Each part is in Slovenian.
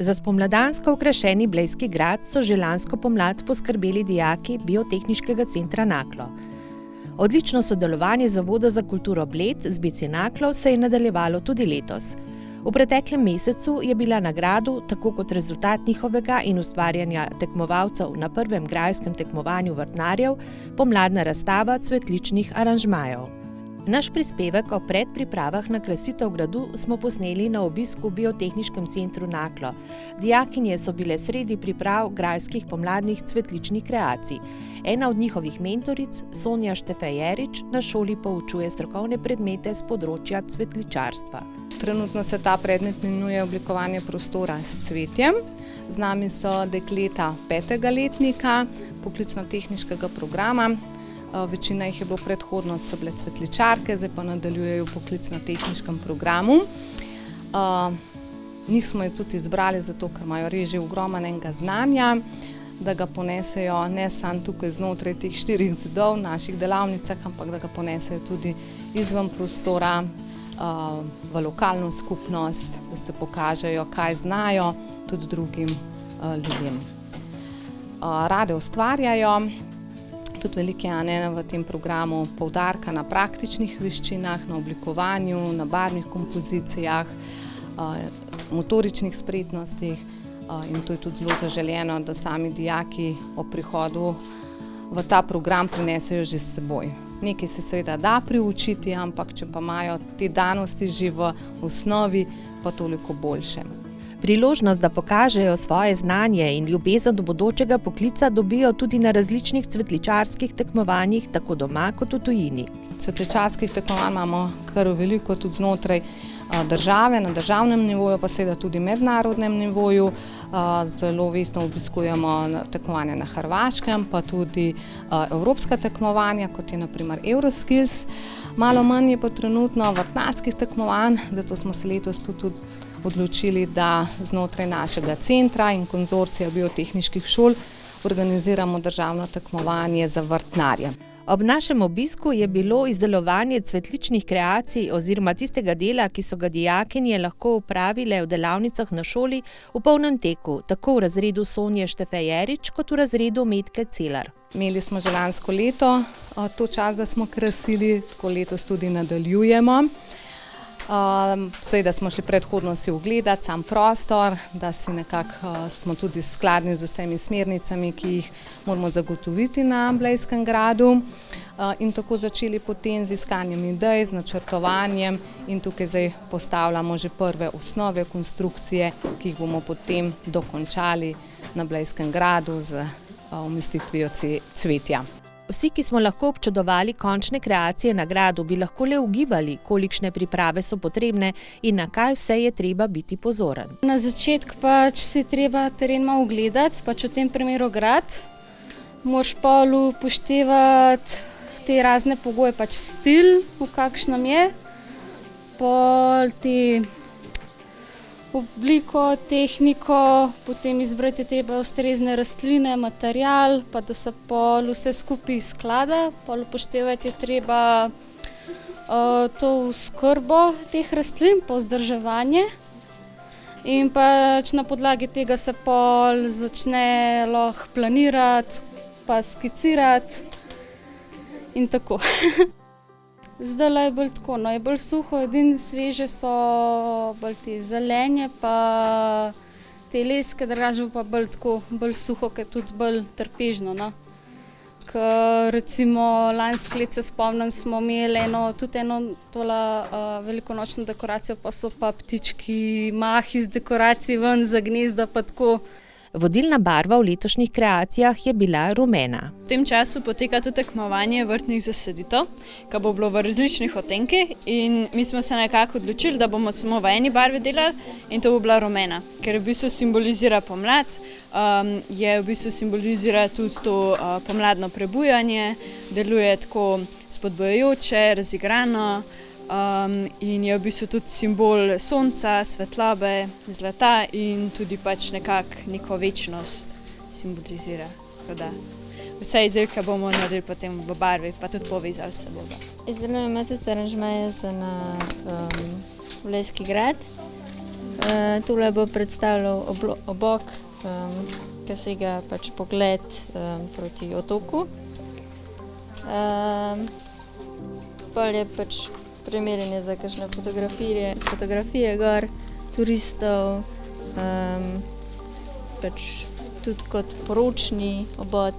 Za spomladansko okrašeni Blejski grad so že lansko pomlad poskrbeli dijaki Biotehniškega centra Naklo. Odlično sodelovanje Zavoda za kulturo Bled z BC Naklo se je nadaljevalo tudi letos. V preteklem mesecu je bila na gradu, tako kot rezultat njihovega in ustvarjanja tekmovalcev na prvem grajskem tekmovanju vrtnarjev, pomladna razstava cvetličnih aranžmajev. Naš prispevek o predpripravah na krasitev gradu smo posneli na obisku v Biotehniškem centru Naklo. Dijakinje so bile sredi priprav grajskih pomladnih cvetličnih kreacij. Ena od njihovih mentoric, Sonja Štefej-Jerič, na šoli poučuje strokovne predmete z področja cvetličarstva. Trenutno se ta predmet imenuje oblikovanje prostora s cvetjem. Z nami so dekleta 5. letnika poklicno-tehniškega programa. Večina jih je bilo predhodno, so bile cvetličarke, zdaj pa nadaljujejo v poklicno-tehniškem programu. Njih smo jih tudi izbrali zato, ker imajo res že ogromnega znanja, da ga ponesejo ne samo tukaj znotraj teh 4 zidov v naših delavnicah, ampak da ga ponesejo tudi izven prostora, v lokalno skupnost, da se pokažejo, kaj znajo tudi drugim ljudem. Rade ustvarjajo. Tudi veliko je v tem programu poudarka na praktičnih veščinah, na oblikovanju, na barvnih kompozicijah, motoričnih spretnostih in to je tudi zelo zaželeno, da sami dijaki ob prihodu v ta program prinesejo že s seboj. Nekaj se seveda da priučiti, ampak če pa imajo te danosti že v osnovi, pa toliko boljše. Priložnost, da pokažejo svoje znanje in ljubezen do bodočega poklica dobijo tudi na različnih cvetličarskih tekmovanjih, tako doma kot v tujini. Cvetličarskih tekmovanj imamo kar veliko tudi znotraj države, na državnem nivoju, pa seveda tudi mednarodnem nivoju. Zelo vestno obiskujemo tekmovanja na Hrvaškem, pa tudi evropska tekmovanja, kot je na primer Euroskills. Malo manj je pa trenutno vrtnarskih tekmovanj, zato smo se letos tudi odločili, da znotraj našega centra in konzorcija biotehniških šol organiziramo državno tekmovanje za vrtnarje. Ob našem obisku je bilo izdelovanje cvetličnih kreacij oziroma tistega dela, ki so ga dijakinje lahko opravile v delavnicah na šoli, v polnem teku, tako v razredu Sonje Štefej-Jerič kot v razredu Metke Celar. Imeli smo že lansko leto to čas, da smo krasili, tako letos tudi nadaljujemo. Seveda smo šli predhodno si ogledati sam prostor, da si nekako smo tudi skladni z vsemi smernicami, ki jih moramo zagotoviti na Blejskem gradu in tako začeli potem z iskanjem idej, z načrtovanjem in tukaj zdaj postavljamo že prve osnove konstrukcije, ki jih bomo potem dokončali na Blejskem gradu z umestitvijo cvetja. Vsi, ki smo lahko občudovali končne kreacije na gradu, bi lahko le ugibali, kolikšne priprave so potrebne in na kaj vse je treba biti pozoren. Na začetku pač si treba teren malo ogledati, pač v tem primeru grad. Moraš pa upoštevati te razne pogoje, pač stil, v kakšnem je, pol te obliko, tehniko, potem izbrati treba ustrezne rastline, material, pa da se pol vse skupaj sklada, pol upoštevati je treba to oskrbo teh rastlin, pa vzdrževanje in pač na podlagi tega se pol začne lahko planirati, pa skicirati in tako. Zdaj je bolj tako, je bolj suho, edino sveže so bolj te zelenje, pa te leske, drugače pa bolj suho, ker je tudi bolj trpežno. Ker recimo lansko leto se spomnim, smo imeli tudi eno velikonočno dekoracijo, pa so pa ptički mahi z dekoracij ven za gnezda, pa tako. Vodilna barva v letošnjih kreacijah je bila rumena. V tem času poteka tudi tekmovanje vrtnih zasaditev, ki bo bilo v različnih odtenkih in mi smo se nekako odločili, da bomo samo v eni barvi delali in to bo bila rumena, ker v bistvu simbolizira pomlad, simbolizira tudi to pomladno prebujanje, deluje tako spodbujajoče, razigrano. In je v bistvu tudi simbol sonca, svetlobe, zlata in tudi pač nekako neko večnost simbolizira. Vse izdelke bomo naredili potem v barvi, pa tudi povezali s seboj. Izdelujemo tudi aranžmaje za na Blejski grad. Tole bo predstavljal obok, ki sega pač pogled proti otoku. Pol je pač primerjanje za kakšne fotografije gor, turistov, pač tudi kot poročni obod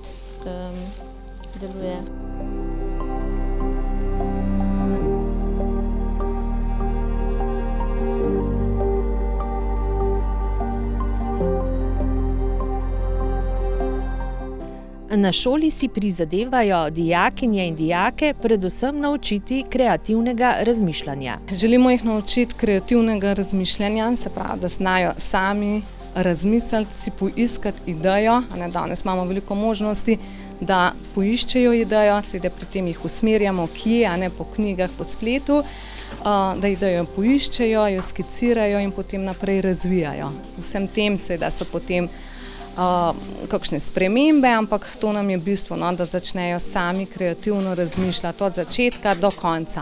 deluje. Na šoli si prizadevajo dijakinje in dijake predvsem naučiti kreativnega razmišljanja. Želimo jih naučiti kreativnega razmišljanja, se pravi, da znajo sami razmisliti, si poiskati idejo. Danes imamo veliko možnosti, da poiščejo idejo, seveda pri tem jih usmerjamo kje, po knjigah, po spletu, da idejo poiščejo, jo skicirajo in potem naprej razvijajo. Vsem tem seveda so potem kakšne spremembe, ampak to nam je bistvo, da začnejo sami kreativno razmišljati od začetka do konca.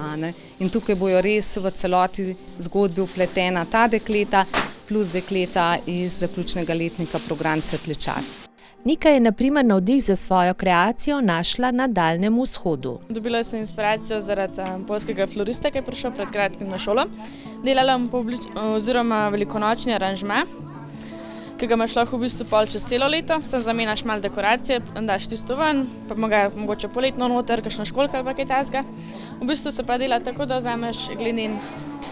In tukaj bojo res v celoti zgodbi vpletena ta dekleta plus dekleta iz zaključnega letnika program Cvetličar. Nika je na primer navdih za svojo kreacijo našla na Daljnem vzhodu. Dobila sem inspiracijo zaradi poljskega florista, ki je prišel pred kratkim na šolo. Delala velikonočni aranžma, ki ga imaš lahko v bistvu pol čez celo leto, samo zamenjaš malo dekoracije, daš tisto ven, pa mogoče poletno noter, kakšna školjka ali pa kaj takega. V bistvu se pa dela tako, da vzameš glinin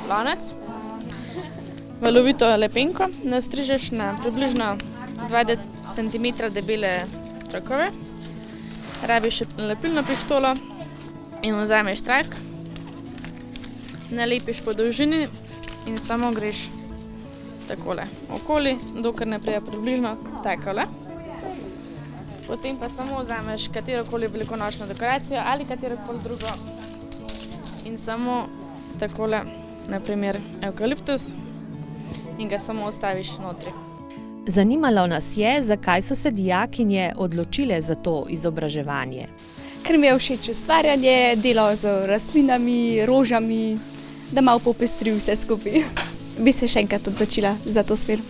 lonec, valovito lepenko, nastrižeš na približno 20 cm debele trakove, rabiš lepilno pištolo in vzameš trak, nalepiš po dolžini in samo greš takole okoli, dokler ne pride približno takole. Potem pa samo vzameš katerokoli velikonočno dekoracijo ali katerokoli drugo in samo takole, na primer evkaliptus, in ga samo ostaviš notri. Zanimalo nas je, zakaj so se dijakinje odločile za to izobraževanje. Ker mi je všeč ustvarjanje, delo z rastlinami, rožami, da malo popestri vse skupaj. Bi se še enkrat odločila za to smer.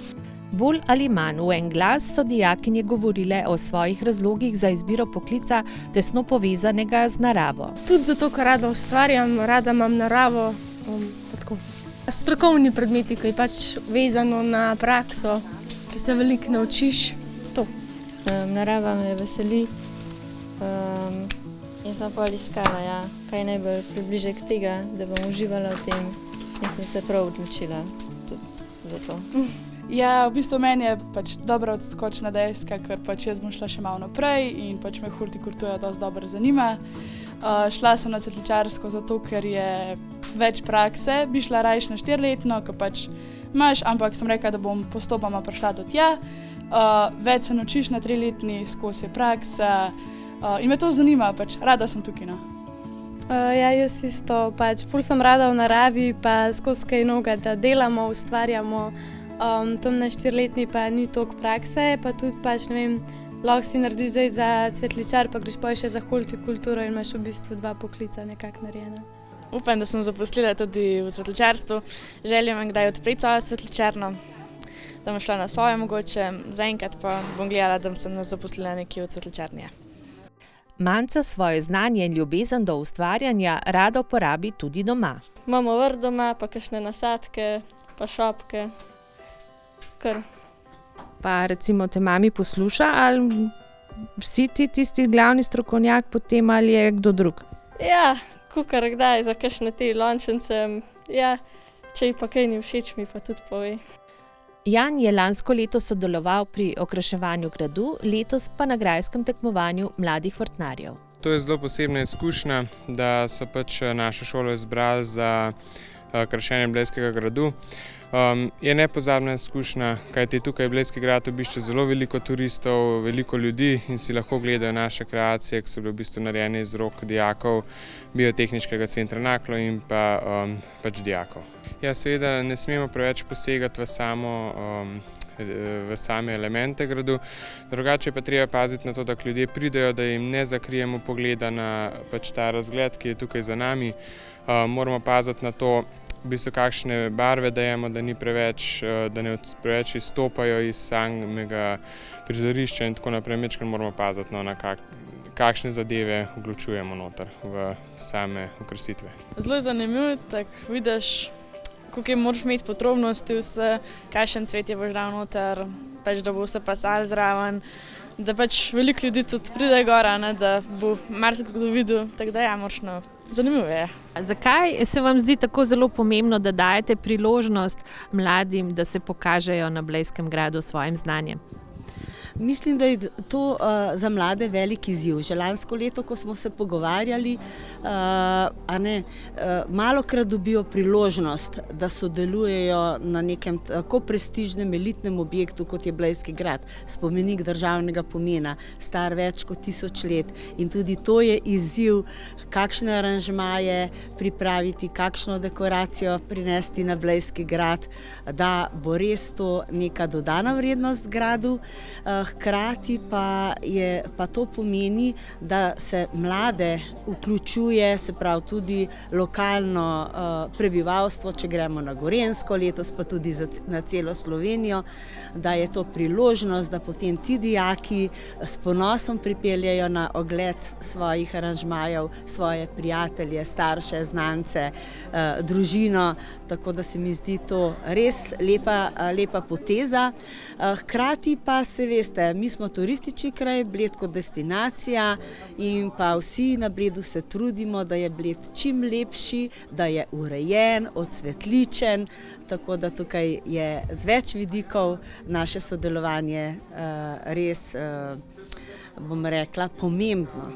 Bolj ali manj v en glas so dijakinje govorile o svojih razlogih za izbiro poklica tesno povezanega z naravo. Tudi zato, ker rada ustvarjam, rada imam naravo, tako. Strokovni predmeti, ki je pač vezano na prakso, ki se veliko naučiš, to. Narava me veseli in sem pol iskala, kaj najbolj približek tega, da bom uživala v tem. In sem se prav odločila tudi za to. Ja, v bistvu meni je pač dobra odskočna deska, ker pač jaz bom šla še malo naprej in pač me hortikultura dosti dobro zanima. Šla sem na cvetličarsko zato, ker je več prakse, bi šla rajš na 4-letno, ker pač imaš, ampak sem rekla, da bom postopoma prišla do tja. Več se naučiš na 3-letni, skozi je praksa in me to zanima, pač rada sem tukaj. Ja, jaz isto, pač ful sem rada v naravi, pa skozi kaj noga, da delamo, ustvarjamo. Tam na 4-letni pa ni toliko prakse, pa tudi pač, ne vem, lahko si narediš zdaj za cvetličar, pa greš pa še za hortikulturo in imaš v bistvu 2 poklica nekako narejena. Upam, da sem zaposlila tudi v cvetličarstvu. Želja imam kdaj odpreti svojo cvetličarno, da bom šla na svoje mogoče, zaenkrat pa bom gledala, da sem zaposlila nekje v cvetličarni. Manca svoje znanje in ljubezen do ustvarjanja rada uporabi tudi doma. Imamo vrt doma, pa kakšne nasadke, pa šopke. Kar. Pa recimo te mami posluša, ali si ti tisti glavni strokovnjak potem ali je kdo drug? Ja, kakor kdaj za kakšne te lončence, ja, če ji pa kaj ni všeč, mi pa tudi pove. Jan je lansko leto sodeloval pri okraševanju gradu, letos pa na grajskem tekmovanju mladih vrtnarjev. To je zelo posebna izkušnja, da so pač našo šolo izbrali za krašenje Blejskega gradu. Je nepozabna izkušnja, kajti tukaj Blejski grad obišče zelo veliko turistov, veliko ljudi in si lahko gledajo naše kreacije, ki so bile v bistvu narejene iz rok dijakov Biotehniškega centra Naklo in pač dijakov. Ja, seveda ne smemo preveč posegati v same elemente gradu, drugače pa treba paziti na to, da ljudje pridejo, da jim ne zakrijemo pogleda na pač ta razgled, ki je tukaj za nami. Moramo paziti na to, v bistvu kakšne barve dajemo, da ne preveč izstopajo iz samega prizorišča in tako naprej. Majčkeno moramo paziti, na kakšne zadeve vključujemo noter v same okrasitve. Zelo je zanimivo, tako vidiš, koliko moraš imeti podrobnosti, vse, kakšen cvet je boš dal noter, pač da bo vse pasalo zraven, da pač veliko ljudi tudi pride gora, da bo marsikdo videl, tako da ja, močno. Zanimivo je. Zakaj se vam zdi tako zelo pomembno, da dajete priložnost mladim, da se pokažejo na Blejskem gradu s svojim znanjem? Mislim, da je to za mlade velik izziv. Že lansko leto, ko smo se pogovarjali, malokrat dobijo priložnost, da sodelujejo na nekem tako prestižnem elitnem objektu, kot je Blejski grad, spomenik državnega pomena, star več kot 1000 let. In tudi to je izziv, kakšne aranžmaje pripraviti, kakšno dekoracijo prinesti na Blejski grad, da bo res to neka dodana vrednost gradu. Hkrati pa to pomeni, da se mlade vključuje, se pravi tudi lokalno prebivalstvo, če gremo na Gorenjsko, letos pa tudi na celo Slovenijo, da je to priložnost, da potem ti dijaki s ponosom pripeljejo na ogled svojih aranžmajev, svoje prijatelje, starše, znance, družino, tako da se mi zdi to res lepa poteza. Hkrati pa se veste, mi smo turistični kraj, Bled kot destinacija in pa vsi na Bledu se trudimo, da je Bled čim lepši, da je urejen, odsvetličen, tako da tukaj je z več vidikov naše sodelovanje res, bom rekla, pomembno.